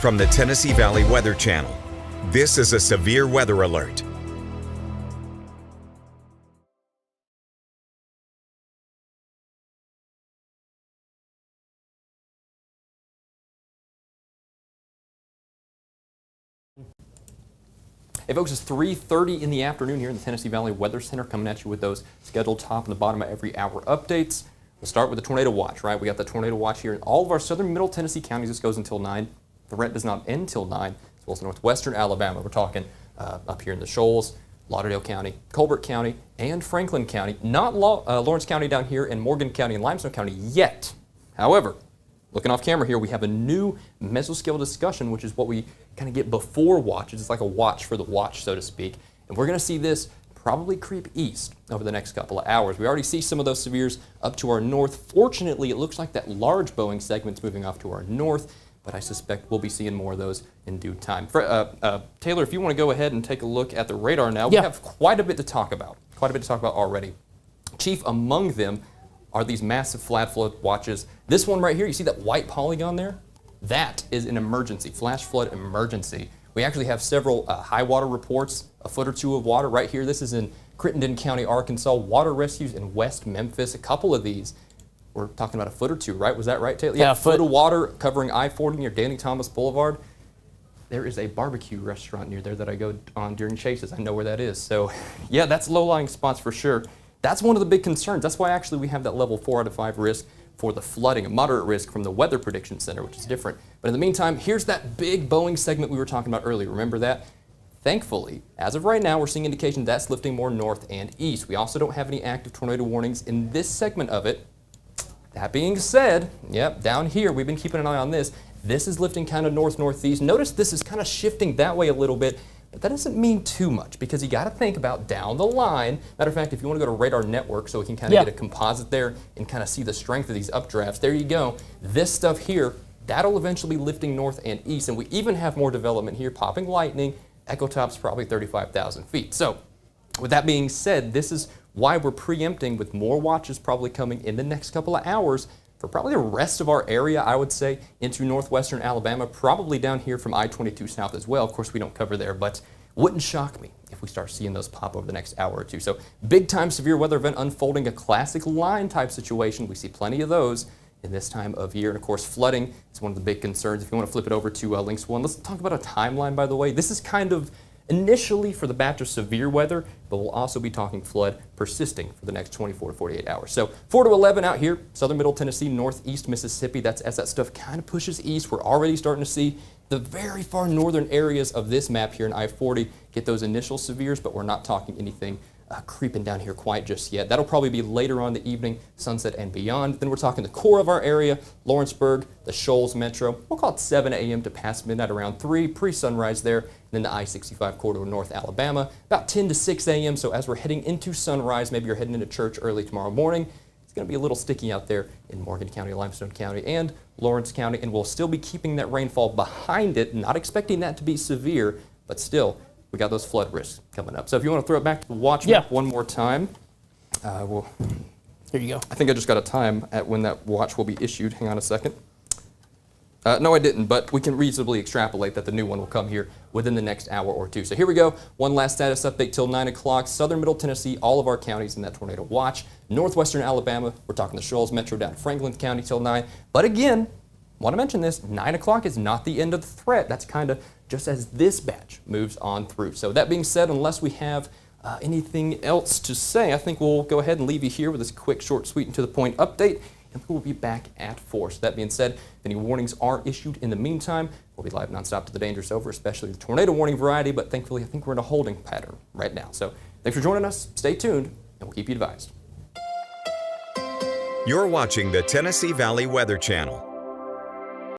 from the Tennessee Valley Weather Channel. This is a severe weather alert. Hey folks, it's 3:30 in the afternoon here in the Tennessee Valley Weather Center, coming at you with those scheduled top and the bottom of every hour updates. We'll start with the tornado watch, right? We got the tornado watch here in all of our southern middle Tennessee counties. This goes until 9. The threat does not end till 9, as well as northwestern Alabama. We're talking up here in the Shoals, Lauderdale County, Colbert County, and Franklin County. Not Lawrence County down here, and Morgan County and Limestone County yet. However, looking off camera here, we have a new mesoscale discussion, which is what we kind of get before watches. It's like a watch for the watch, so to speak. And we're going to see this probably creep east over the next couple of hours. We already see some of those severes up to our north. Fortunately, it looks like that large Boeing segment's moving off to our north, but I suspect we'll be seeing more of those in due time. Taylor, if you want to go ahead and take a look at the radar now, we have quite a bit to talk about. Already. Chief among them are these massive flat flood watches. This one right here, you see that white polygon there? That is an emergency, flash flood emergency. We actually have several high water reports, a foot or two of water right here. This is in Crittenden County, Arkansas. Water rescues in West Memphis. A couple of these, we're talking about a foot or two, right? Was that right, Taylor? Yeah, a foot of water covering I-40 near Danny Thomas Boulevard. There is a barbecue restaurant near there that I go on during chases. I know where that is. So yeah, that's low-lying spots for sure. That's one of the big concerns. That's why actually we have that level 4 out of 5 risk for the flooding, a moderate risk from the Weather Prediction Center, which is different. But in the meantime, here's that big Boeing segment we were talking about earlier. Remember that? Thankfully, as of right now, we're seeing indication that's lifting more north and east. We also don't have any active tornado warnings in this segment of it. That being said, yep, down here, we've been keeping an eye on this. This is lifting kind of north-northeast. Notice this is kind of shifting that way a little bit. But that doesn't mean too much, because you got to think about down the line. Matter of fact, if you want to go to Radar Network so we can kind of get a composite there and kind of see the strength of these updrafts, there you go. This stuff here, that'll eventually be lifting north and east. And we even have more development here, popping lightning. Echo Top's probably 35,000 feet. So with that being said, this is why we're preempting with more watches probably coming in the next couple of hours for probably the rest of our area, I would say, into northwestern Alabama, probably down here from I-22 south as well. Of course, we don't cover there, but wouldn't shock me if we start seeing those pop over the next hour or two. So big time severe weather event unfolding, a classic line type situation. We see plenty of those in this time of year. And of course, flooding is one of the big concerns. If you want to flip it over to links 1, let's talk about a timeline, by the way. This is kind of initially for the batch of severe weather, but we'll also be talking flood persisting for the next 24 to 48 hours. So 4 to 11 out here, southern middle Tennessee, northeast Mississippi. That's as that stuff kind of pushes east. We're already starting to see the very far northern areas of this map here in I-40 get those initial severes, but we're not talking anything creeping down here quite just yet. That'll probably be later on in the evening, sunset and beyond. Then we're talking the core of our area, Lawrenceburg, the Shoals Metro. We'll call it 7 a.m. to past midnight, around 3, pre-sunrise there. And then the I-65 corridor, North Alabama, about 10 to 6 a.m. So as we're heading into sunrise, maybe you're heading into church early tomorrow morning, it's going to be a little sticky out there in Morgan County, Limestone County, and Lawrence County. And we'll still be keeping that rainfall behind it, not expecting that to be severe, but still, we got those flood risks coming up. So if you want to throw it back to the watch map one more time. Here you go. I think I just got a time at when that watch will be issued. Hang on a second. No, I didn't, but we can reasonably extrapolate that the new one will come here within the next hour or two. So here we go. One last status update till 9 o'clock. Southern Middle Tennessee, all of our counties in that tornado watch. Northwestern Alabama, we're talking the Shoals Metro down to Franklin County till 9. But again, want to mention this, 9 o'clock is not the end of the threat. That's kind of just as this batch moves on through. So that being said, unless we have anything else to say, I think we'll go ahead and leave you here with this quick, short, sweet, and to the point update, and we'll be back at 4. So that being said, if any warnings are issued in the meantime, we'll be live nonstop to the danger's over, especially the tornado warning variety, but thankfully I think we're in a holding pattern right now. So thanks for joining us, stay tuned, and we'll keep you advised. You're watching the Tennessee Valley Weather Channel.